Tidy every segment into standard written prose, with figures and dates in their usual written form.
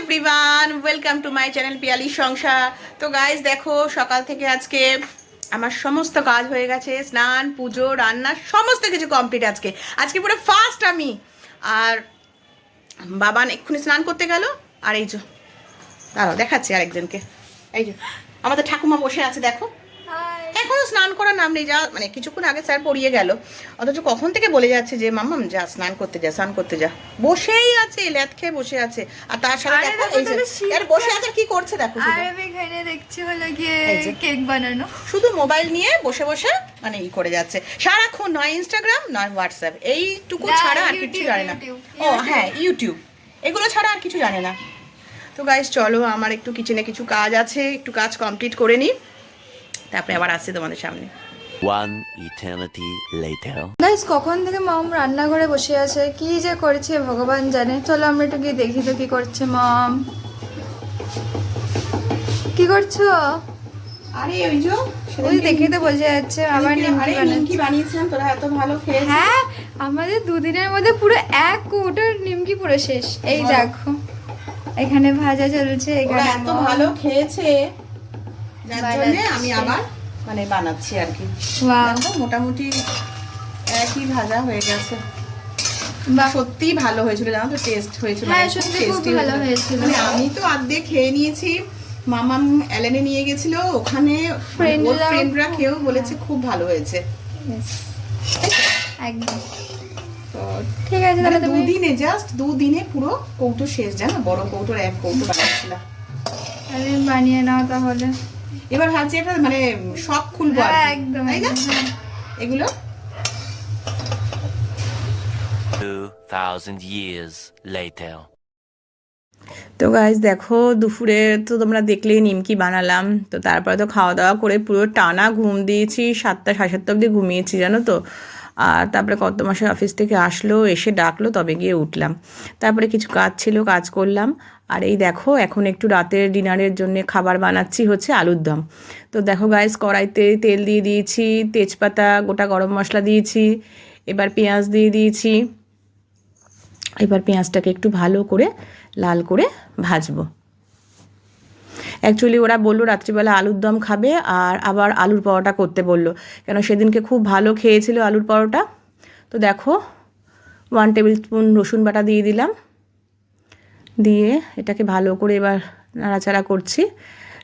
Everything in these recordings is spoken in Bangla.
Everyone, welcome to my channel Piyali সংসার। তো গাইজ দেখো, সকাল থেকে আজকে আমার সমস্ত কাজ হয়ে গেছে, স্নান, পুজো, রান্না সমস্ত কিছু কমপ্লিট। আজকে আজকে পুরো ফার্স্ট আমি। আর বাবান এক্ষুনি স্নান করতে গেল। আর এই যে দাঁড়াও, দেখাচ্ছি আরেকজনকে। এই যে আমাদের ঠাকুমা বসে আছে, দেখো এখনো স্নান করার নাম নেই। যা মানে কিছুক্ষণ আগে স্যার পড়িয়ে গেল, অথচ কখন থেকে বলে যাচ্ছে যে মাম্মাম যা স্নান করতে যা, স্নান করতে যা। বসেই আছে, ল্যাদ খেয়ে বসে আছে। আর তার সাথে দেখো এই যে আর বসে আছে, কি করছে দেখো। আর আমি এখানে দেখছি হলো গিয়ে কেক বানানো, শুধু মোবাইল নিয়ে বসে বসে মানে ই করে যাচ্ছে সারাক্ষণ। নয় ইনস্টাগ্রাম নয় হোয়াটসঅ্যাপ, এইটুকু ছাড়া আর কিছু জানে না। ও হ্যাঁ, ইউটিউব, এগুলো ছাড়া আর কিছু জানে না। তো গাইস চলো, আমার একটু কিচেনে কিছু কাজ আছে, একটু কাজ কমপ্লিট করে নিই, তারপরে আবার আসছি তোমাদের সামনে। One eternity later. গাইস কখন থেকে মম রান্নাঘরে বসে আছে, কি যে করছে ভগবান জানে। চলো আমরা একটু গিয়ে দেখি তো কি করছে মম। কি করছো? আরে ওই যে ওই দেখে তো বোঝা যাচ্ছে আবার নিমকি বানিয়েছিলাম, তোরা এত ভালো খেয়েছিস। হ্যাঁ, আমাদের দুদিনের মধ্যে পুরো এক কৌটোর নিমকি পুরো শেষ। এই দেখো এখানে ভাজা চলছে, ওরা এখানে এত ভালো খেয়েছে যার জন্য আমি আবার মানে বানাচ্ছি আর কি। দেখো মোটামুটি একই ভাজা হয়ে গেছে। সত্যি ভালো হয়েছিল, জানো তো, টেস্ট হয়েছিল। হ্যাঁ সত্যি খুব ভালো হয়েছিল। মানে আমি তো অর্ধেক খেয়ে নিয়েছি, মামাম এলেনে নিয়ে গেছিল, ওখানে ওর ফ্রেন্ডরা খেয়েও বলেছে খুব ভালো হয়েছে। একদম ঠিক আছে। তাহলে দুদিনে, জাস্ট দুদিনে পুরো কৌটো শেষ, জানো, বড় কৌটোর এক কৌটো বানিয়েছিলাম। আরে বানিয়ে নাও তাহলে। এবার ভাবছি একটা মানে সব খুলবো একদম, তাই না? এগুলো 2000 years later. তো গাইজ দেখো, দুপুরে তো তোমরা দেখলেই নিমকি বানালাম। তো তারপরে তো খাওয়া দাওয়া করে পুরো টানা ঘুম দিয়েছি, 7টা সাড়ে 7টা অবধি ঘুমিয়েছি, জানো তো। আর তারপরে কত মাসের অফিস থেকে আসলো, এসে ডাকলো, তবে গিয়ে উঠলাম। তারপরে কিছু কাজ ছিল, কাজ করলাম। আর এই দেখো এখন একটু রাতের ডিনারের জন্য খাবার বানাচ্ছি, হচ্ছে আলুর দম। তো দেখো গাইজ, কড়াইতে তেল দিয়ে দিয়েছি, তেজপাতা, গোটা গরম মশলা দিয়েছি, এবার পেঁয়াজ দিয়ে দিয়েছি। এবার পেঁয়াজটাকে একটু ভালো করে লাল করে ভাজবো। অ্যাকচুয়ালি ওরা বললো রাত্রিবেলা আলুর দম খাবে, আর আবার আলুর পরোটা করতে বললো, কেন সেদিনকে খুব ভালো খেয়েছিল আলুর পরোটা। তো দেখো 1 টেবিল স্পুন রসুন বাটা দিয়ে দিলাম, দিয়ে এটাকে ভালো করে এবার নাড়াচাড়া করছি।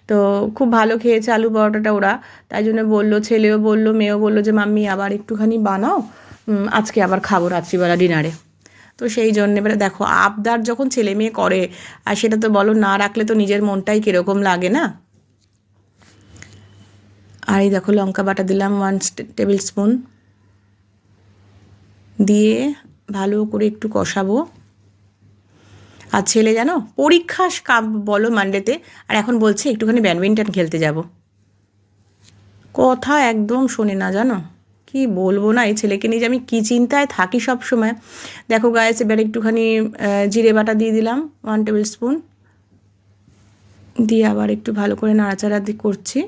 তো খুব ভালো খেয়েছে আলু পরোটাটা ওরা, তাই জন্য বললো, ছেলেও বললো, মেয়েও বললো যে মাম্মি আবার একটুখানি বানাও, আজকে আবার খাবো রাত্রিবেলা ডিনারে। তো সেই জন্য এবারে দেখো, আবদার যখন ছেলে মেয়ে করে, আর সেটা তো বলো না রাখলে তো নিজের মনটাই কীরকম লাগে না। আর এই দেখো লঙ্কা বাটা দিলাম 1 টেবিল স্পুন, দিয়ে ভালো করে একটু কষাবো। আর ছেলে জানো পরীক্ষা বলো মানডেতে, আর এখন বলছে একটুখানি ব্যাডমিন্টন খেলতে যাব। কথা একদম শোনে না, জানো, কি বলবো না এই ছেলেকে নিয়ে যে আমি কী চিন্তায় থাকি সব সময়। দেখো গায়ে এবার একটুখানি জিরে বাটা দিয়ে দিলাম 1 টেবিল স্পুন, দিয়ে আবার একটু ভালো করে নাড়াচাড়া করছি।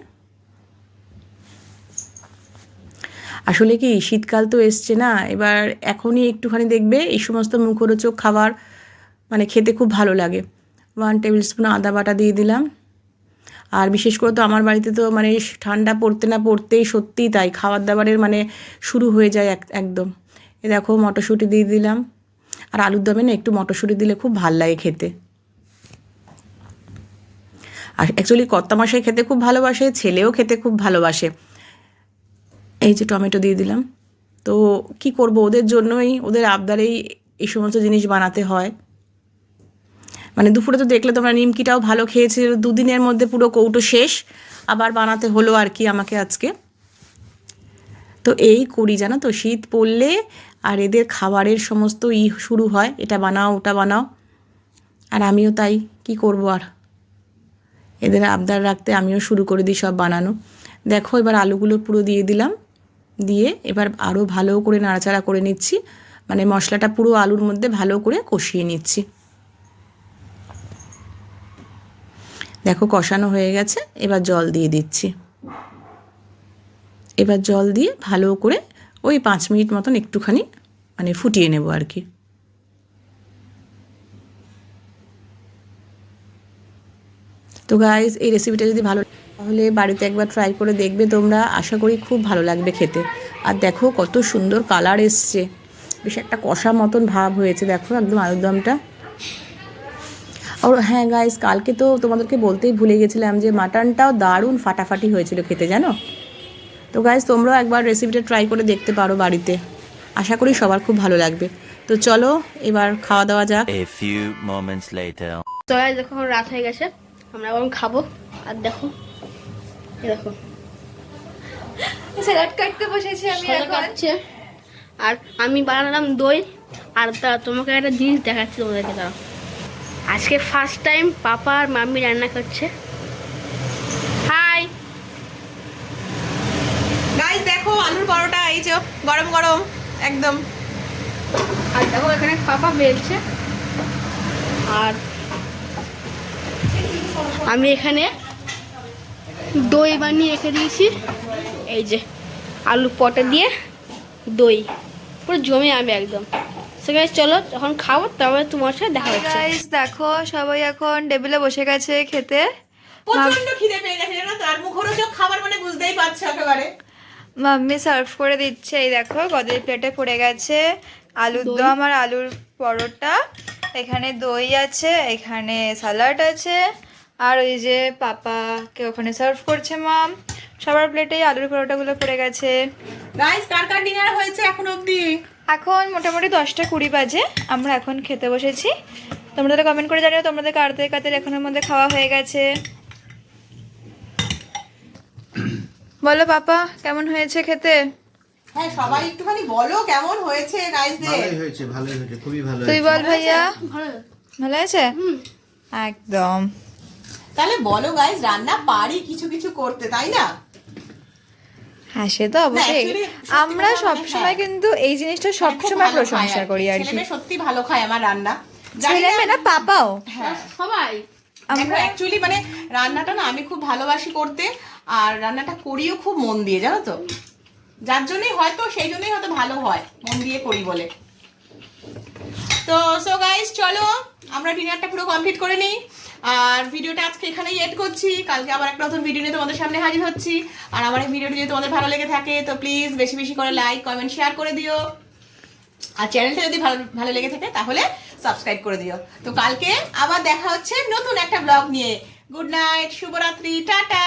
আসলে কি শীতকাল তো এসছে না, এবার এখনই একটুখানি দেখবে এই সমস্ত মুখরোচক খাবার মানে খেতে খুব ভালো লাগে। 1 টেবিল স্পুন আদা বাটা দিয়ে দিলাম। আর বিশেষ করে তো আমার বাড়িতে তো মানে ঠান্ডা পড়তে না পড়তেই সত্যিই তাই খাবার দাবারের মানে শুরু হয়ে যায় একদম। এ দেখো মটরশুঁটি দিয়ে দিলাম, আর আলুর দমে না একটু মটরশুঁটি দিলে খুব ভাল লাগে খেতে। আর অ্যাকচুয়ালি কর্তামশাই খেতে খুব ভালোবাসে, ছেলেও খেতে খুব ভালোবাসে। এই যে টমেটো দিয়ে দিলাম। তো কি করব, ওদের জন্যই, ওদের আবদারেই এই সমস্ত জিনিস বানাতে হয়। মানে দুপুরে তো দেখলে তোমরা নিমকিটাও ভালো খেয়েছে, দুদিনের মধ্যে পুরো কৌটো শেষ, আবার বানাতে হলো আর কি আমাকে আজকে। তো এই করি, জানো তো, শীত পড়লে আর এদের খাবারের সমস্ত শুরু হয়, এটা বানাও ওটা বানাও, আর আমিও তাই, কি করব আর, এদের আবদার রাখতে আমিও শুরু করে দিই সব বানানো। দেখো এবার আলুগুলো পুরো দিয়ে দিলাম, দিয়ে এবার আরও ভালো করে নাড়াচাড়া করে নিচ্ছি, মানে মশলাটা পুরো আলুর মধ্যে ভালো করে কষিয়ে নিচ্ছি। দেখো কষানো হয়ে গেছে, এবার জল দিয়ে দিচ্ছি। এবার জল দিয়ে ভালো করে ওই 5 মিনিট মতন একটুখানি মানে ফুটিয়ে নেব আর কি। তো গাইস এই রেসিপিটা যদি ভালো তাহলে বাড়িতে একবার ট্রাই করে দেখবে তোমরা, আশা করি খুব ভালো লাগবে খেতে। আর দেখো কত সুন্দর কালার এসছে, বেশ একটা কষা মতন ভাব হয়েছে, দেখো একদম আলুর দমটা। আর হ্যাঁ গাইস, কালকে তো তোমাদেরকে বলতেই ভুলে গেছিলাম যে মাটনটাও দারুণ ফাটাফাটি হয়েছিল খেতে, জানো। তো গাইস তোমরাও একবার রেসিপিটা ট্রাই করে দেখতে পারো বাড়িতে, আশা করি সবার খুব ভালো লাগবে। তো চলো এবার খাওয়া দাওয়া যাক। A few moments later. তো গাইস দেখো এখন রাত হয়ে গেছে, আমরা এখন খাবো। আর দেখো এই দেখো স্যালাড কাটতে বসেছি আমি সবাই এখন। কাটছে, আর আমি বানালাম দই। আর তোমাকে একটা জিনিস দেখাচ্ছি তোমাদেরকে, দাঁড়াও। আজকে ফার্স্ট টাইম পাপা আর মাম্মি রান্না করছে। হাই গাইস দেখো আলুর পরোটা, এই যে গরম গরম একদম। আর দেখো এখানে পাপা বেলছে, আর আমি এখানে দই বানিয়ে রেখে দিয়েছি। এই যে আলু পটে দিয়ে দই পুরো জমে যাবে একদম। সো গাইস চলো যখন খাবো তারপরে তোমার সাথে দেখা হচ্ছে। গাইস দেখো সবাই এখন টেবিলে বসে গেছে খেতে। প্রচন্ড খিদে পেয়ে গেছে জানো তো, আর মুখরোচক খাবার মানে বুঝতেই পারছো একেবারে। মাম্মি সার্ভ করে দিচ্ছে, এই দেখো গদের প্লেটে পড়ে গেছে আলুর দম আর আলুর পরোটা, এখানে দই আছে, এখানে স্যালাড আছে, আর ওই যে পাপাকে ওখানে সার্ভ করছে মাম। সবার প্লেটেই আলুর পরোটাগুলো পড়ে গেছে। গাইস কার কার ডিনার হয়েছে এখন অবধি? এখন মোটামুটি 10টা 20 বাজে, আমরা এখন খেতে বসেছি। তোমরা তাহলে কমেন্ট করে জানিও তোমাদের কাদের কাদের এখনের মধ্যে খাওয়া হয়ে গেছে। বলো পাপা কেমন হয়েছে খেতে? হ্যাঁ সবাই একটুখানি বলো কেমন হয়েছে গাইসদের। ভালোই হয়েছে, ভালোই হয়েছে, খুবই ভালো তুই হয়েছে। বল ভাইয়া, ভালো ভালো হয়েছে? একদম। তাহলে বলো গাইস, রান্না পারি কিছু কিছু করতে, তাই না? হ্যাঁ সে তো অবশ্যই, actually আমরা সত্যি কথা বলতে সবসময় হ্যাঁ। কিন্তু এই জিনিসটা খুব সবসময় ভালো খায় প্রশংসা আর কি। করি আর কি। ছেলেমেয়ে সত্যি ভালো খায় আমার রান্না। জানি ছেলে মেয়ে না পাপাও। হ্যাঁ সবাই আমরা অ্যাকচুয়ালি মানে রান্নাটা না আমি খুব ভালোবাসি করতে, আর রান্নাটা করিও খুব মন দিয়ে, জানো তো। যার জন্যই হয়তো সেই জন্যই হয়তো ভালো হয়, মন দিয়ে করি বলে। তো সো গাইস চলো আমরা ডিনারটা পুরো কমপ্লিট করে নিই, আর ভিডিওটা আজকে এখানেই এড করছি। কালকে আবার একটা নতুন ভিডিও নিয়ে তোমাদের সামনে হাজির হচ্ছি। আর আমার এই ভিডিওটি যদি তোমাদের ভালো লেগে থাকে তো প্লিজ বেশি বেশি করে লাইক কমেন্ট শেয়ার করে দিও, আর চ্যানেলটা যদি ভালো ভালো লেগে থাকে তাহলে সাবস্ক্রাইব করে দিও। তো কালকে আবার দেখা হচ্ছে নতুন একটা ব্লগ নিয়ে। গুড নাইট, শুভরাত্রি, টাটা।